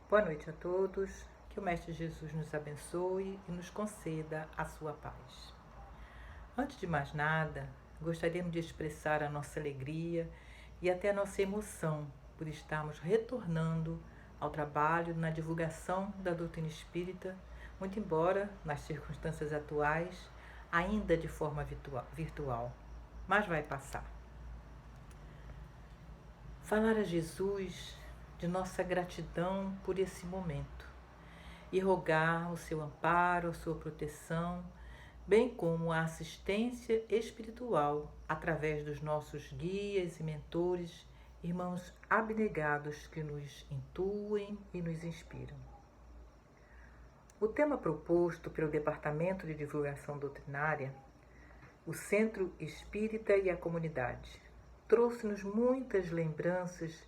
Boa noite a todos, que o Mestre Jesus nos abençoe e nos conceda a sua paz. Antes de mais nada, gostaríamos de expressar a nossa alegria e até a nossa emoção por estarmos retornando ao trabalho na divulgação da doutrina espírita, muito embora, nas circunstâncias atuais, ainda de forma virtual, mas vai passar. Falar a Jesus de nossa gratidão por esse momento e rogar o seu amparo, a sua proteção, bem como a assistência espiritual através dos nossos guias e mentores, irmãos abnegados que nos intuem e nos inspiram. O tema proposto pelo Departamento de Divulgação Doutrinária, o Centro Espírita e a Comunidade, trouxe-nos muitas lembranças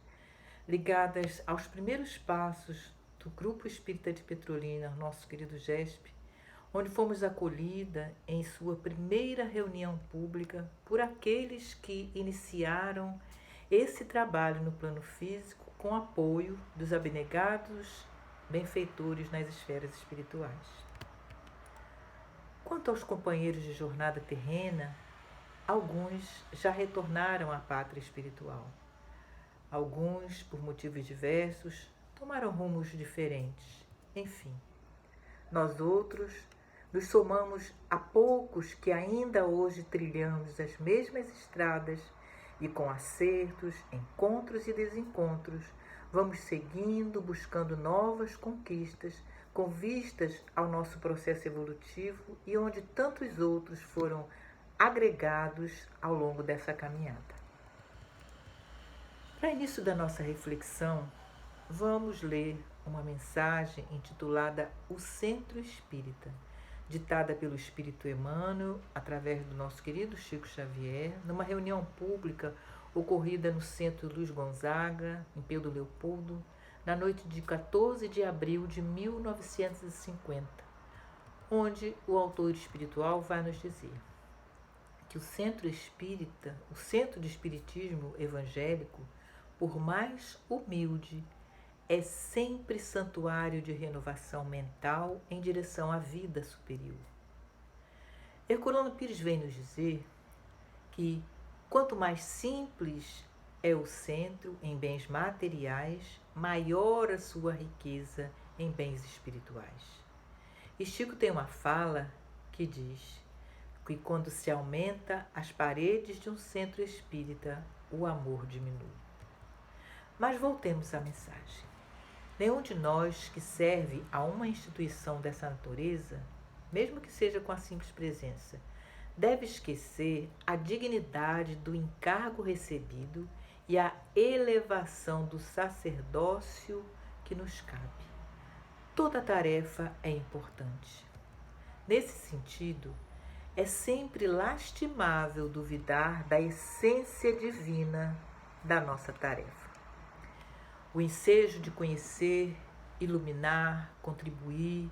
ligadas aos primeiros passos do Grupo Espírita de Petrolina, nosso querido GESP, onde fomos acolhida em sua primeira reunião pública por aqueles que iniciaram esse trabalho no plano físico com apoio dos abnegados benfeitores nas esferas espirituais. Quanto aos companheiros de jornada terrena, alguns já retornaram à pátria espiritual. Alguns, por motivos diversos, tomaram rumos diferentes. Enfim, nós outros nos somamos a poucos que ainda hoje trilhamos as mesmas estradas e com acertos, encontros e desencontros, vamos seguindo, buscando novas conquistas com vistas ao nosso processo evolutivo e onde tantos outros foram agregados ao longo dessa caminhada. Para início da nossa reflexão, vamos ler uma mensagem intitulada O Centro Espírita, ditada pelo Espírito Emmanuel, através do nosso querido Chico Xavier, numa reunião pública ocorrida no Centro Luiz Gonzaga, em Pedro Leopoldo, na noite de 14 de abril de 1950, onde o autor espiritual vai nos dizer que o Centro Espírita, o Centro de Espiritismo Evangélico, por mais humilde, é sempre santuário de renovação mental em direção à vida superior. Herculano Pires vem nos dizer que quanto mais simples é o centro em bens materiais, maior a sua riqueza em bens espirituais. E Chico tem uma fala que diz que quando se aumenta as paredes de um centro espírita, o amor diminui. Mas voltemos à mensagem. Nenhum de nós que serve a uma instituição dessa natureza, mesmo que seja com a simples presença, deve esquecer a dignidade do encargo recebido e a elevação do sacerdócio que nos cabe. Toda tarefa é importante. Nesse sentido, é sempre lastimável duvidar da essência divina da nossa tarefa. O ensejo de conhecer, iluminar, contribuir,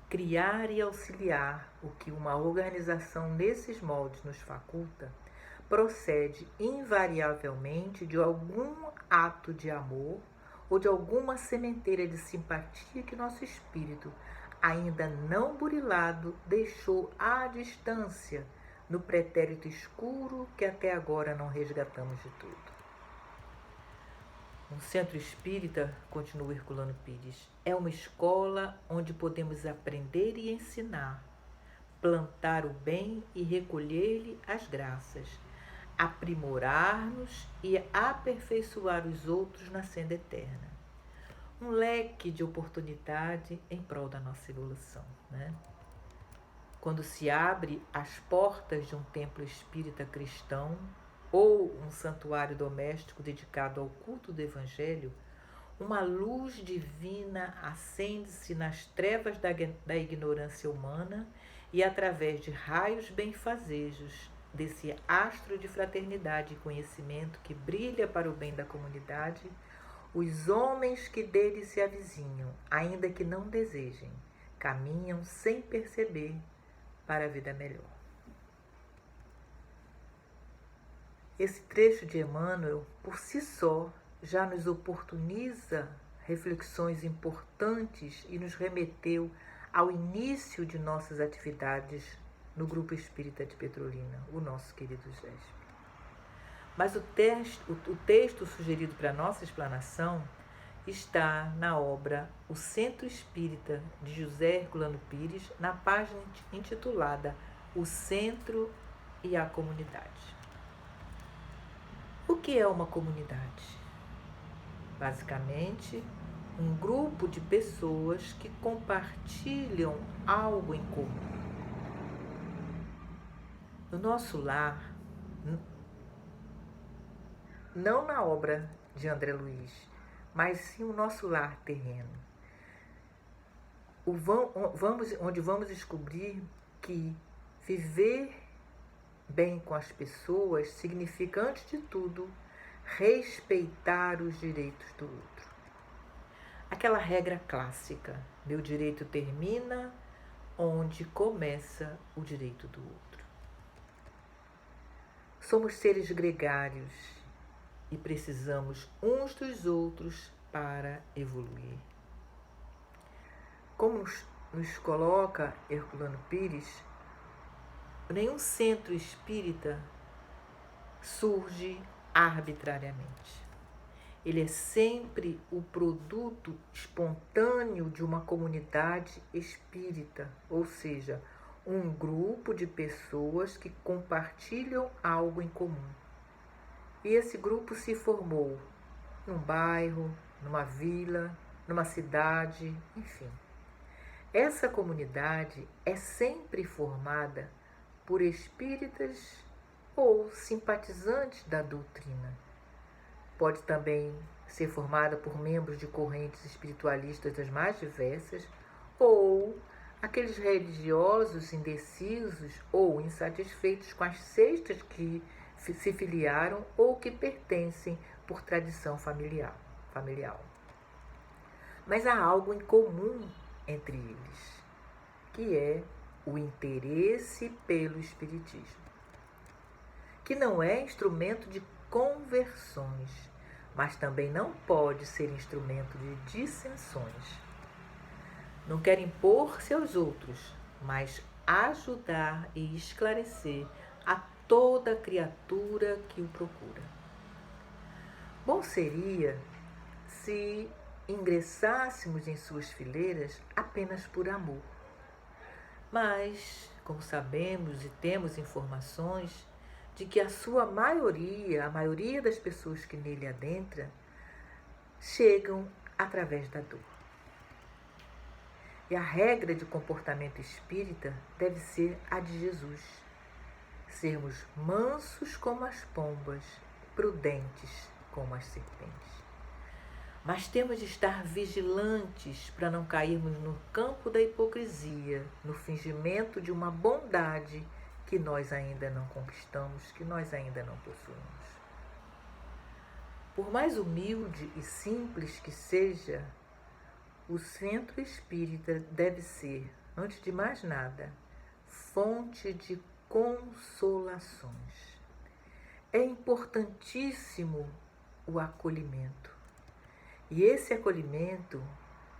criar e auxiliar o que uma organização nesses moldes nos faculta, procede invariavelmente de algum ato de amor ou de alguma sementeira de simpatia que nosso espírito, ainda não burilado, deixou à distância no pretérito escuro que até agora não resgatamos de tudo. Um centro espírita, continua Herculano Pires, é uma escola onde podemos aprender e ensinar, plantar o bem e recolher-lhe as graças, aprimorar-nos e aperfeiçoar os outros na senda eterna. Um leque de oportunidade em prol da nossa evolução, né? Quando se abre as portas de um templo espírita cristão, ou um santuário doméstico dedicado ao culto do Evangelho, uma luz divina acende-se nas trevas da ignorância humana e, através de raios benfazejos desse astro de fraternidade e conhecimento que brilha para o bem da comunidade, os homens que dele se avizinham, ainda que não desejem, caminham sem perceber para a vida melhor. Esse trecho de Emmanuel, por si só, já nos oportuniza reflexões importantes e nos remeteu ao início de nossas atividades no Grupo Espírita de Petrolina, o nosso querido GESP. Mas o texto sugerido para a nossa explanação está na obra O Centro Espírita, de José Herculano Pires, na página intitulada O Centro e a Comunidade. O que é uma comunidade? Basicamente, um grupo de pessoas que compartilham algo em comum. No nosso lar, não na obra de André Luiz, mas sim o nosso lar terreno. Onde vamos descobrir que viver bem com as pessoas significa, antes de tudo, respeitar os direitos do outro. Aquela regra clássica: meu direito termina onde começa o direito do outro. Somos seres gregários e precisamos uns dos outros para evoluir. Como nos coloca Herculano Pires, nenhum centro espírita surge arbitrariamente. Ele é sempre o produto espontâneo de uma comunidade espírita, ou seja, um grupo de pessoas que compartilham algo em comum. E esse grupo se formou num bairro, numa vila, numa cidade, enfim. Essa comunidade é sempre formada por espíritas ou simpatizantes da doutrina. Pode também ser formada por membros de correntes espiritualistas das mais diversas, ou aqueles religiosos indecisos ou insatisfeitos com as seitas que se filiaram ou que pertencem por tradição familiar. Mas há algo em comum entre eles, que é o interesse pelo espiritismo, que não é instrumento de conversões, mas também não pode ser instrumento de dissensões. Não quer impor-se aos outros, mas ajudar e esclarecer a toda criatura que o procura. Bom seria se ingressássemos em suas fileiras apenas por amor. Mas, como sabemos e temos informações de que a maioria das pessoas que nele adentram, chegam através da dor. E a regra de comportamento espírita deve ser a de Jesus: sermos mansos como as pombas, prudentes como as serpentes. Mas temos de estar vigilantes para não cairmos no campo da hipocrisia, no fingimento de uma bondade que nós ainda não conquistamos, que nós ainda não possuímos. Por mais humilde e simples que seja, o centro espírita deve ser, antes de mais nada, fonte de consolações. É importantíssimo o acolhimento. E esse acolhimento,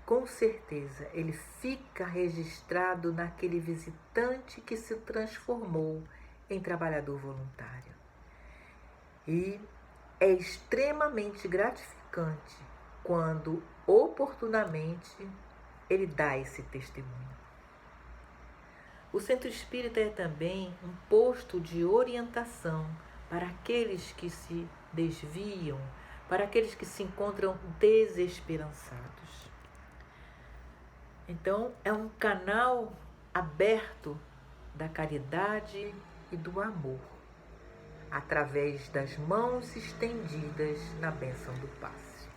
com certeza, ele fica registrado naquele visitante que se transformou em trabalhador voluntário. E é extremamente gratificante quando, oportunamente, ele dá esse testemunho. O Centro Espírita é também um posto de orientação para aqueles que se desviam, para aqueles que se encontram desesperançados. Então, é um canal aberto da caridade e do amor, através das mãos estendidas na bênção do passe.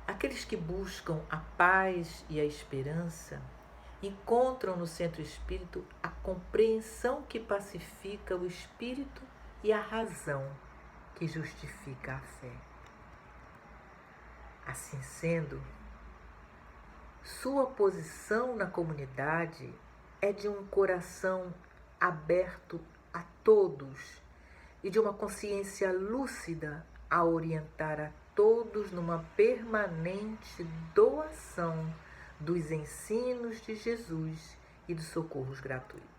Aqueles que buscam a paz e a esperança encontram no Centro Espírita a compreensão que pacifica o espírito e a razão que justifica a fé. Assim sendo, sua posição na comunidade é de um coração aberto a todos e de uma consciência lúcida a orientar a todos numa permanente doação dos ensinos de Jesus e dos socorros gratuitos.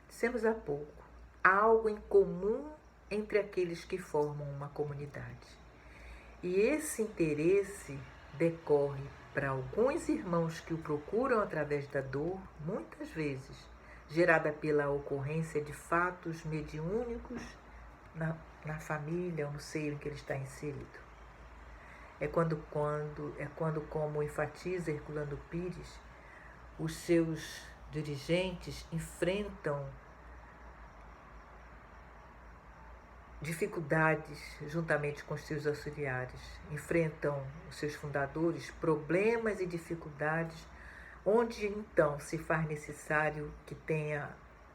Dissemos há pouco, há algo em comum entre aqueles que formam uma comunidade. E esse interesse decorre para alguns irmãos que o procuram através da dor, muitas vezes gerada pela ocorrência de fatos mediúnicos na família ou no seio em que ele está inserido. É quando como enfatiza Herculano Pires, os seus dirigentes enfrentam dificuldades juntamente com os seus auxiliares, enfrentam os seus fundadores problemas e dificuldades, onde então se faz necessário que tenha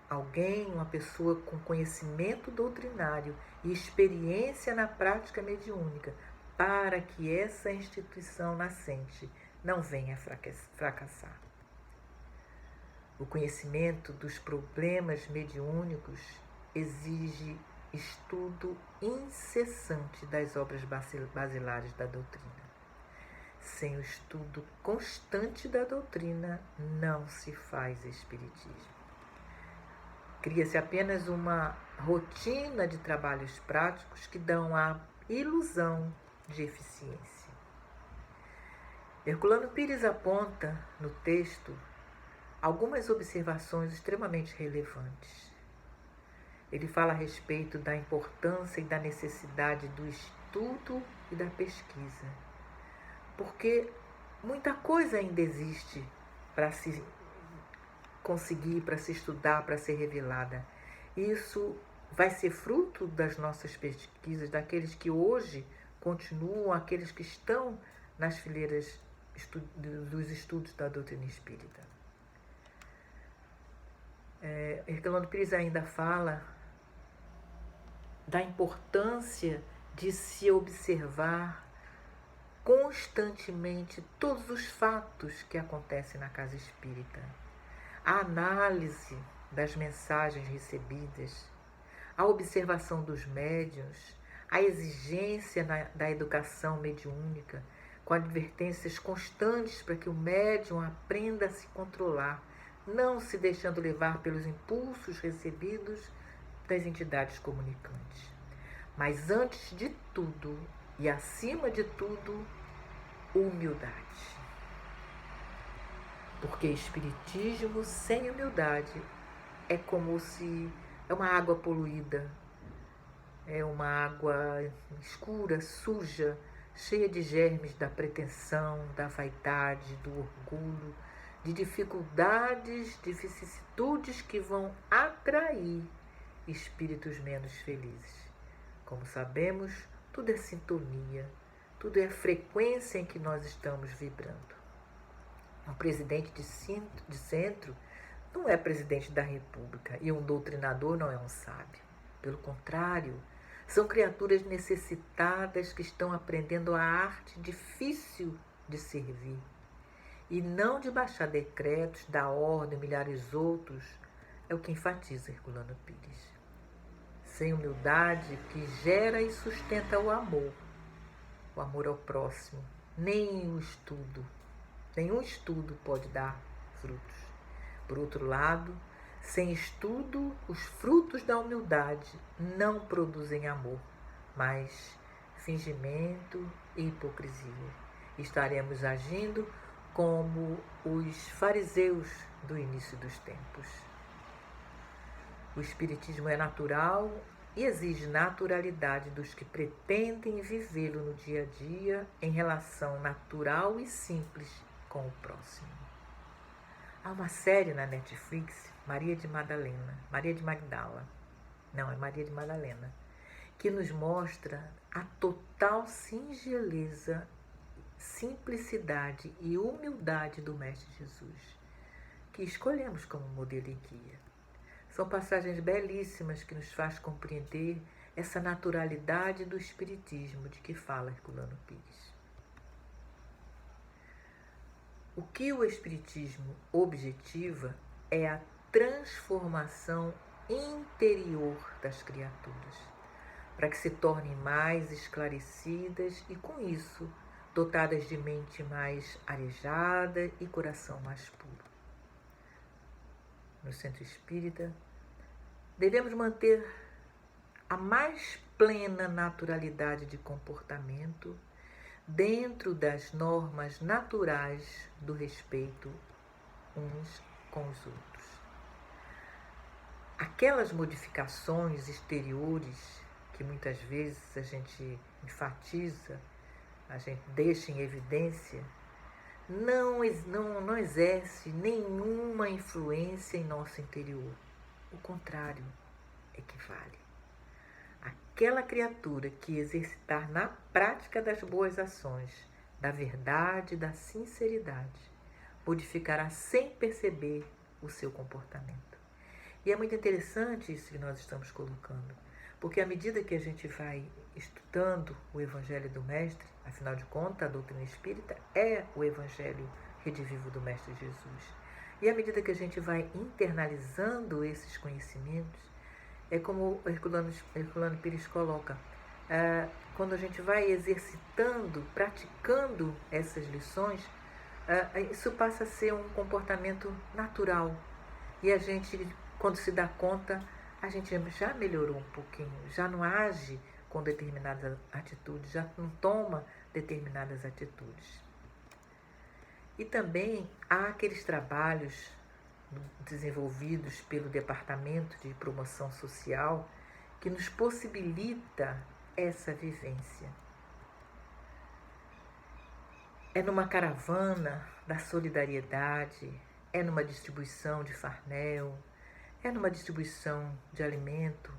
alguém, uma pessoa com conhecimento doutrinário e experiência na prática mediúnica, para que essa instituição nascente não venha fracassar. O conhecimento dos problemas mediúnicos exige estudo incessante das obras basilares da doutrina. Sem o estudo constante da doutrina, não se faz espiritismo. Cria-se apenas uma rotina de trabalhos práticos que dão a ilusão de eficiência. Herculano Pires aponta no texto algumas observações extremamente relevantes. Ele fala a respeito da importância e da necessidade do estudo e da pesquisa, porque muita coisa ainda existe para se conseguir, para se estudar, para ser revelada. Isso vai ser fruto das nossas pesquisas, daqueles que hoje continuam, aqueles que estão nas fileiras dos estudos da doutrina espírita. Herculano Pires ainda fala da importância de se observar constantemente todos os fatos que acontecem na casa espírita, a análise das mensagens recebidas, a observação dos médiuns, a exigência da educação mediúnica, com advertências constantes para que o médium aprenda a se controlar, não se deixando levar pelos impulsos recebidos das entidades comunicantes. Mas antes de tudo e acima de tudo, humildade. Porque espiritismo sem humildade é como se é uma água poluída, é uma água escura, suja, cheia de germes da pretensão, da vaidade, do orgulho, de dificuldades, de vicissitudes que vão atrair espíritos menos felizes. Como sabemos, tudo é sintonia, tudo é a frequência em que nós estamos vibrando. Um presidente de centro não é presidente da República e um doutrinador não é um sábio. Pelo contrário, são criaturas necessitadas que estão aprendendo a arte difícil de servir e não de baixar decretos, dar ordem, humilhar os outros, é o que enfatiza Herculano Pires. Sem humildade, que gera e sustenta o amor ao próximo, nenhum estudo pode dar frutos. Por outro lado, sem estudo, os frutos da humildade não produzem amor, mas fingimento e hipocrisia. Estaremos agindo como os fariseus do início dos tempos. O espiritismo é natural e exige naturalidade dos que pretendem vivê-lo no dia a dia em relação natural e simples com o próximo. Há uma série na Netflix, Maria de Magdala, que nos mostra a total singeleza, simplicidade e humildade do Mestre Jesus, que escolhemos como modelo e guia. São passagens belíssimas que nos faz compreender essa naturalidade do espiritismo de que fala Herculano Pires. O que o espiritismo objetiva é a transformação interior das criaturas, para que se tornem mais esclarecidas e, com isso, dotadas de mente mais arejada e coração mais puro. No Centro Espírita, devemos manter a mais plena naturalidade de comportamento dentro das normas naturais do respeito uns com os outros. Aquelas modificações exteriores que muitas vezes a gente enfatiza, a gente deixa em evidência, não exerce nenhuma influência em nosso interior. O contrário é que vale. Aquela criatura que exercitar na prática das boas ações, da verdade, da sinceridade, modificará sem perceber o seu comportamento. E é muito interessante isso que nós estamos colocando, porque à medida que a gente vai estudando o Evangelho do Mestre, afinal de contas, a doutrina espírita é o Evangelho redivivo do Mestre Jesus. E à medida que a gente vai internalizando esses conhecimentos, é como Herculano Pires coloca, quando a gente vai exercitando, praticando essas lições, isso passa a ser um comportamento natural. E a gente, quando se dá conta, a gente já melhorou um pouquinho, já não age com determinadas atitudes, já não toma determinadas atitudes. E também há aqueles trabalhos desenvolvidos pelo Departamento de Promoção Social que nos possibilita essa vivência. É numa caravana da solidariedade, é numa distribuição de farnel, é numa distribuição de alimento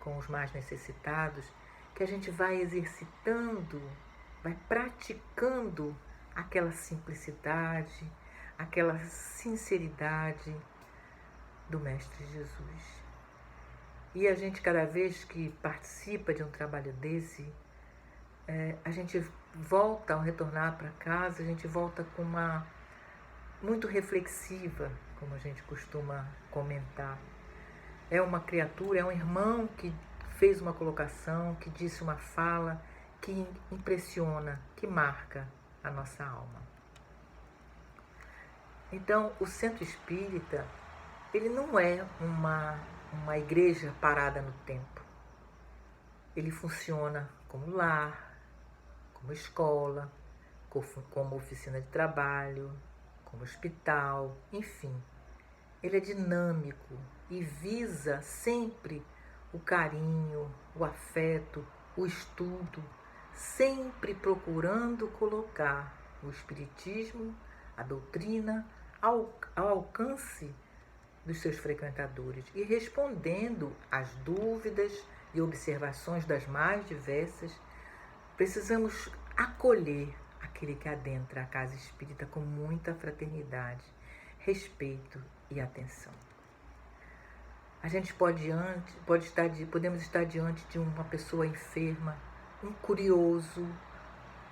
com os mais necessitados que a gente vai exercitando, vai praticando aquela simplicidade, aquela sinceridade do Mestre Jesus. E a gente, cada vez que participa de um trabalho desse, a gente volta, ao retornar para casa, a gente volta com uma muito reflexiva, como a gente costuma comentar. É uma criatura, é um irmão que fez uma colocação, que disse uma fala que impressiona, que marca a nossa alma. Então, o Centro Espírita, ele não é uma igreja parada no tempo. Ele funciona como lar, como escola, como oficina de trabalho, como hospital, enfim. Ele é dinâmico e visa sempre o carinho, o afeto, o estudo, sempre procurando colocar o Espiritismo, a doutrina, ao alcance dos seus frequentadores e respondendo às dúvidas e observações das mais diversas. Precisamos acolher aquele que adentra a casa espírita com muita fraternidade, respeito e atenção. A gente podemos estar diante de uma pessoa enferma, um curioso,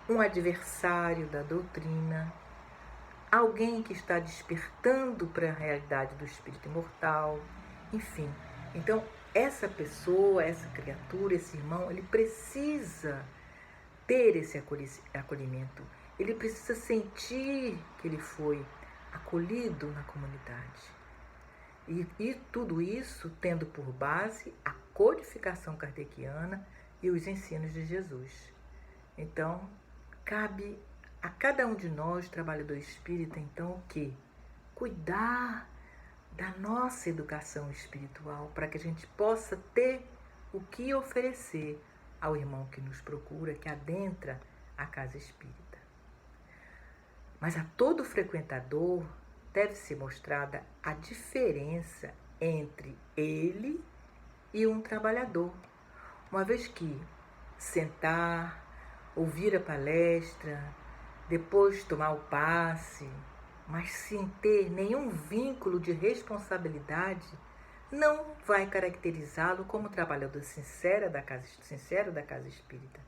um adversário da doutrina, alguém que está despertando para a realidade do espírito imortal, enfim. Então, essa pessoa, essa criatura, esse irmão, ele precisa ter esse acolhimento, ele precisa sentir que ele foi acolhido na comunidade. E tudo isso tendo por base a codificação kardeciana e os ensinos de Jesus. Então, cabe a cada um de nós, trabalhador espírita, então, o quê? Cuidar da nossa educação espiritual para que a gente possa ter o que oferecer ao irmão que nos procura, que adentra a casa espírita. Mas a todo frequentador deve ser mostrada a diferença entre ele e um trabalhador, uma vez que sentar, ouvir a palestra, depois tomar o passe, mas sem ter nenhum vínculo de responsabilidade, não vai caracterizá-lo como trabalhador sincero da casa espírita,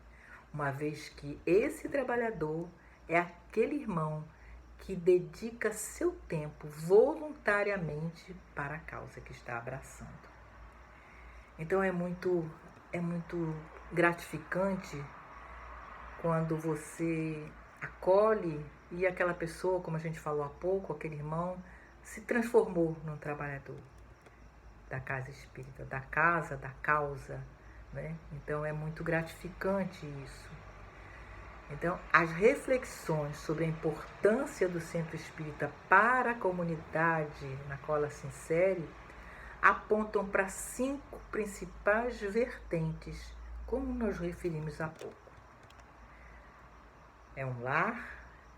uma vez que esse trabalhador é aquele irmão que dedica seu tempo voluntariamente para a causa que está abraçando. Então é muito é muito gratificante quando você acolhe e aquela pessoa, como a gente falou há pouco, aquele irmão, se transformou num trabalhador da casa espírita, da casa, da causa, né? Então é muito gratificante isso. Então, as reflexões sobre a importância do centro espírita para a comunidade na qual ela se insere apontam para 5 principais vertentes, como nós referimos há pouco. É um lar,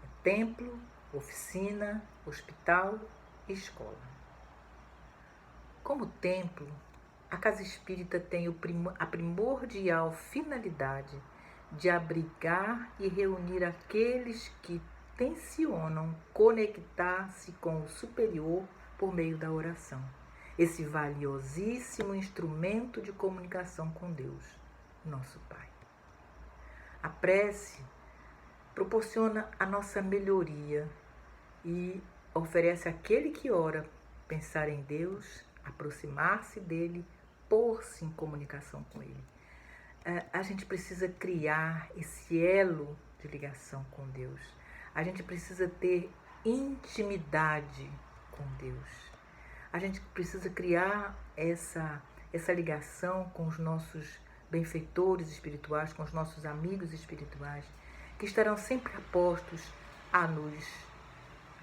é templo, oficina, hospital e escola. Como templo, a casa espírita tem a primordial finalidade de abrigar e reunir aqueles que tencionam conectar-se com o superior por meio da oração. Esse valiosíssimo instrumento de comunicação com Deus, nosso Pai. A prece proporciona a nossa melhoria e oferece àquele que ora pensar em Deus, aproximar-se dele, pôr-se em comunicação com ele. A gente precisa criar esse elo de ligação com Deus. A gente precisa ter intimidade com Deus. A gente precisa criar essa ligação com os nossos benfeitores espirituais, com os nossos amigos espirituais, que estarão sempre apostos a nos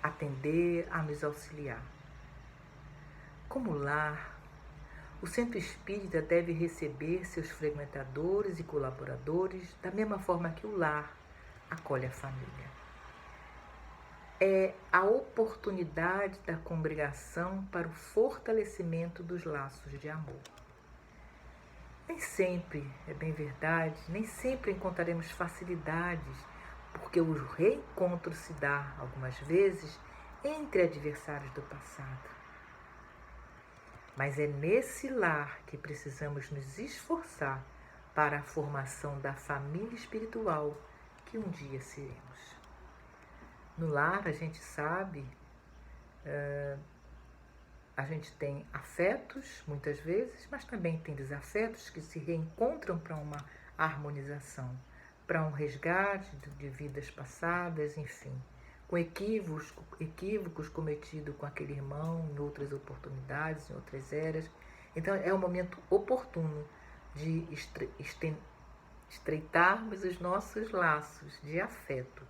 atender, a nos auxiliar. Como lar, o centro espírita deve receber seus frequentadores e colaboradores da mesma forma que o lar acolhe a família. É a oportunidade da congregação para o fortalecimento dos laços de amor. Nem sempre, é bem verdade, nem sempre encontraremos facilidades, porque o reencontro se dá, algumas vezes, entre adversários do passado. Mas é nesse lar que precisamos nos esforçar para a formação da família espiritual que um dia seremos. No lar, a gente sabe, a gente tem afetos, muitas vezes, mas também tem desafetos que se reencontram para uma harmonização, para um resgate de vidas passadas, enfim, com equívocos cometidos com aquele irmão em outras oportunidades, em outras eras. Então, é um momento oportuno de estreitarmos os nossos laços de afeto,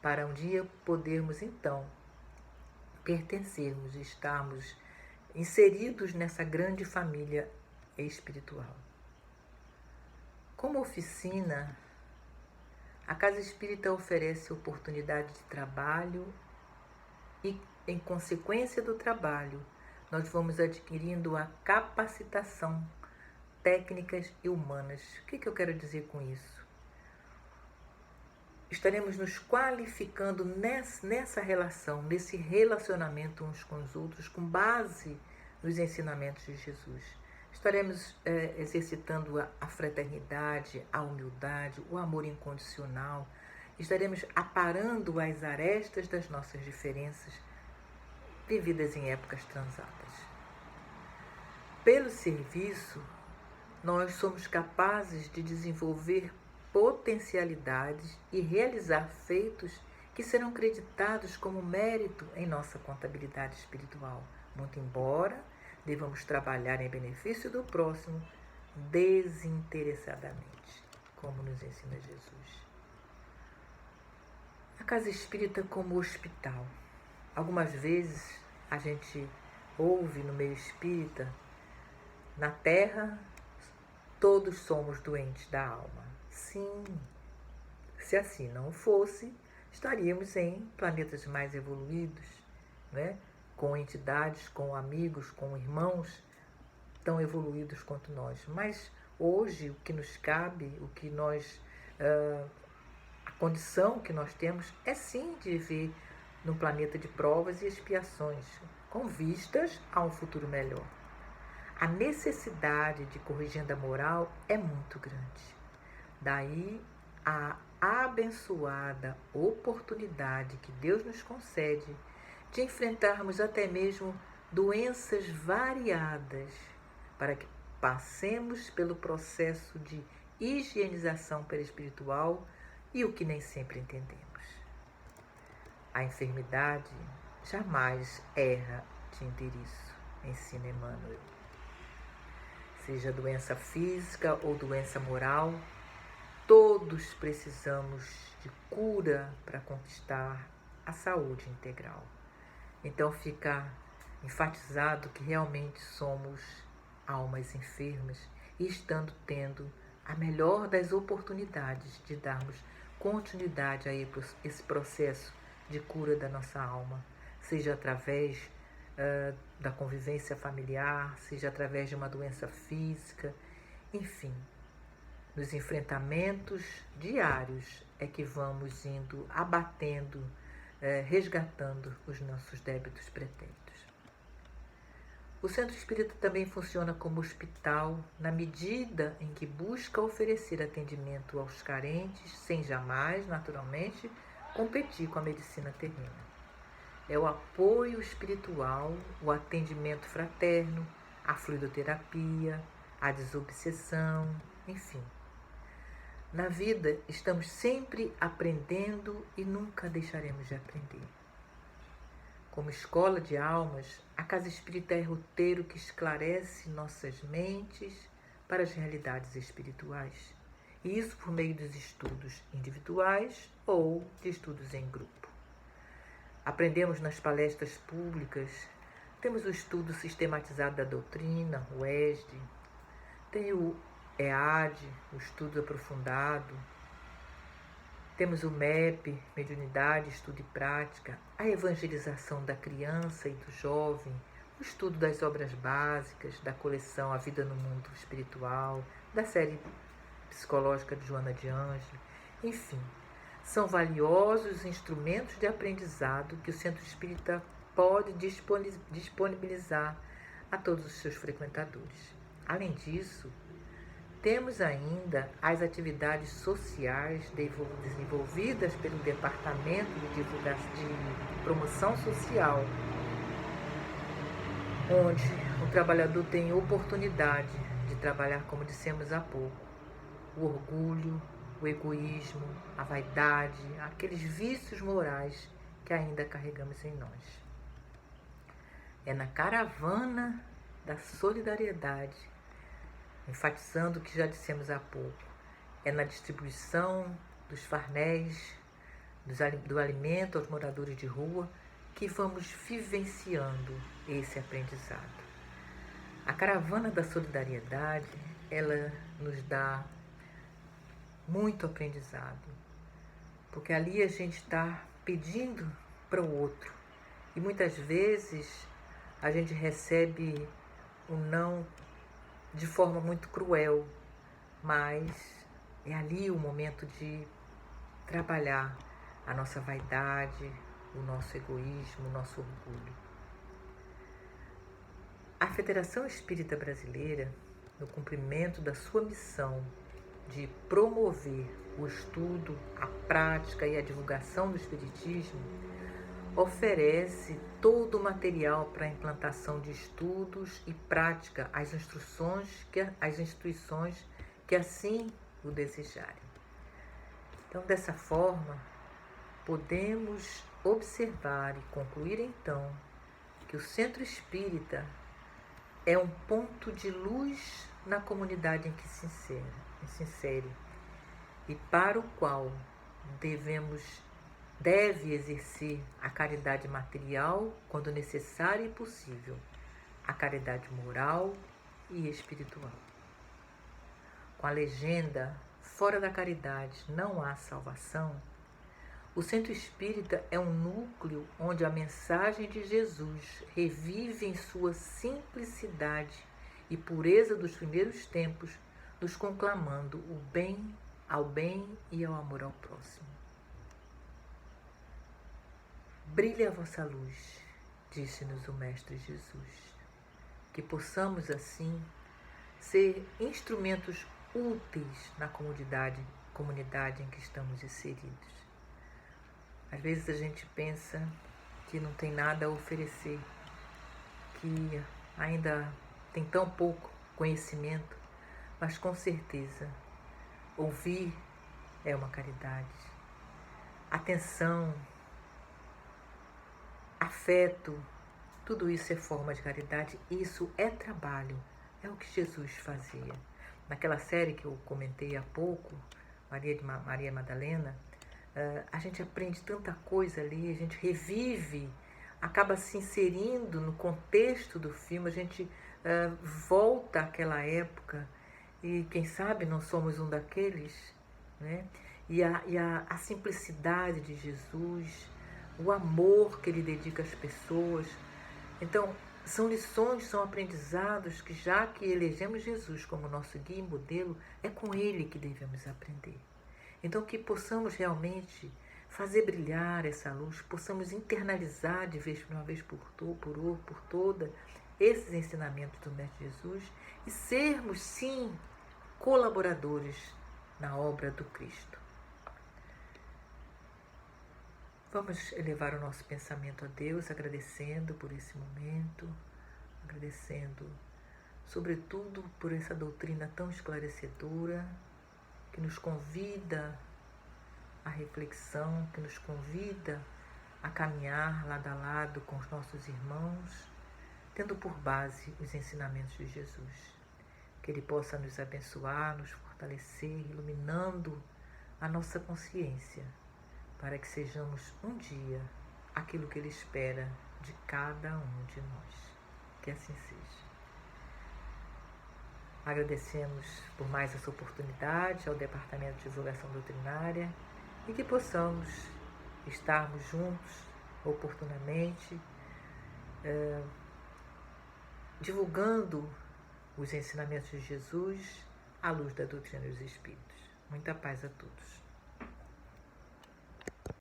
para um dia podermos, então, pertencermos e estarmos inseridos nessa grande família espiritual. Como oficina, a Casa Espírita oferece oportunidade de trabalho e, em consequência do trabalho, nós vamos adquirindo a capacitação técnicas e humanas. O que eu quero dizer com isso? Estaremos nos qualificando nessa relação, nesse relacionamento uns com os outros, com base nos ensinamentos de Jesus. Estaremos exercitando a fraternidade, a humildade, o amor incondicional. Estaremos aparando as arestas das nossas diferenças vividas em épocas transatas. Pelo serviço, nós somos capazes de desenvolver potencialidades e realizar feitos que serão creditados como mérito em nossa contabilidade espiritual, muito embora devamos trabalhar em benefício do próximo desinteressadamente, como nos ensina Jesus. A Casa Espírita como hospital. Algumas vezes a gente ouve no meio espírita, na Terra todos somos doentes da alma. Sim, se assim não fosse, estaríamos em planetas mais evoluídos, né? Com entidades, com amigos, com irmãos tão evoluídos quanto nós. Mas hoje o que nos cabe, a condição que nós temos é sim de viver num planeta de provas e expiações, com vistas a um futuro melhor. A necessidade de corrigenda moral é muito grande. Daí a abençoada oportunidade que Deus nos concede de enfrentarmos até mesmo doenças variadas, para que passemos pelo processo de higienização perispiritual e o que nem sempre entendemos. A enfermidade jamais erra de endereço, ensina Emmanuel. Seja doença física ou doença moral, todos precisamos de cura para conquistar a saúde integral. Então fica enfatizado que realmente somos almas enfermas e estando tendo a melhor das oportunidades de darmos continuidade a esse processo de cura da nossa alma, seja através da convivência familiar, seja através de uma doença física, enfim. Nos enfrentamentos diários é que vamos indo abatendo, resgatando os nossos débitos pretéritos. O Centro Espírita também funciona como hospital na medida em que busca oferecer atendimento aos carentes, sem jamais, naturalmente, competir com a medicina terrena. É o apoio espiritual, o atendimento fraterno, a fluidoterapia, a desobsessão, enfim. Na vida, estamos sempre aprendendo e nunca deixaremos de aprender. Como escola de almas, a Casa Espírita é roteiro que esclarece nossas mentes para as realidades espirituais. E isso por meio dos estudos individuais ou de estudos em grupo. Aprendemos nas palestras públicas, temos o estudo sistematizado da doutrina, o ESD, tem o EAD, o estudo aprofundado, temos o MEP, mediunidade, estudo e prática, a evangelização da criança e do jovem, o estudo das obras básicas, da coleção A Vida no Mundo Espiritual, da série psicológica de Joana de Ângelo, enfim. São valiosos instrumentos de aprendizado que o Centro Espírita pode disponibilizar a todos os seus frequentadores. Além disso, temos ainda as atividades sociais desenvolvidas pelo Departamento de Promoção Social, onde o trabalhador tem oportunidade de trabalhar, como dissemos há pouco, o orgulho, o egoísmo, a vaidade, aqueles vícios morais que ainda carregamos em nós. É na caravana da solidariedade, enfatizando o que já dissemos há pouco, é na distribuição dos farnéis, do alimento aos moradores de rua, que vamos vivenciando esse aprendizado. A caravana da solidariedade, ela nos dá muito aprendizado, porque ali a gente está pedindo para o outro e muitas vezes a gente recebe o não de forma muito cruel, mas é ali o momento de trabalhar a nossa vaidade, o nosso egoísmo, o nosso orgulho. A Federação Espírita Brasileira, no cumprimento da sua missão de promover o estudo, a prática e a divulgação do Espiritismo, oferece todo o material para a implantação de estudos e prática às instituições que assim o desejarem. Então, dessa forma, podemos observar e concluir então que o Centro Espírita é um ponto de luz na comunidade em que se insere e para o qual deve exercer a caridade material quando necessária e possível, a caridade moral e espiritual. Com a legenda "Fora da caridade não há salvação", o Centro Espírita é um núcleo onde a mensagem de Jesus revive em sua simplicidade e pureza dos primeiros tempos, nos conclamando ao bem e ao amor ao próximo. Brilhe a vossa luz, disse-nos o Mestre Jesus, que possamos assim ser instrumentos úteis na comunidade em que estamos inseridos. Às vezes a gente pensa que não tem nada a oferecer, que ainda tem tão pouco conhecimento, mas com certeza ouvir é uma caridade. Atenção, afeto, tudo isso é forma de caridade, isso é trabalho, é o que Jesus fazia. Naquela série que eu comentei há pouco, Maria Madalena, a gente aprende tanta coisa ali, a gente revive, acaba se inserindo no contexto do filme, a gente volta àquela época e quem sabe não somos um daqueles, né? E a simplicidade de Jesus, o amor que ele dedica às pessoas. Então, são lições, são aprendizados que, já que elegemos Jesus como nosso guia e modelo, é com ele que devemos aprender. Então, que possamos realmente fazer brilhar essa luz, possamos internalizar de vez por uma vez por toda esses ensinamentos do Mestre Jesus e sermos, sim, colaboradores na obra do Cristo. Vamos elevar o nosso pensamento a Deus, agradecendo por esse momento, agradecendo, sobretudo, por essa doutrina tão esclarecedora, que nos convida à reflexão, que nos convida a caminhar lado a lado com os nossos irmãos, tendo por base os ensinamentos de Jesus. Que Ele possa nos abençoar, nos fortalecer, iluminando a nossa consciência, para que sejamos um dia aquilo que Ele espera de cada um de nós. Que assim seja. Agradecemos por mais essa oportunidade ao Departamento de Divulgação Doutrinária e que possamos estarmos juntos oportunamente, divulgando os ensinamentos de Jesus à luz da doutrina dos Espíritos. Muita paz a todos.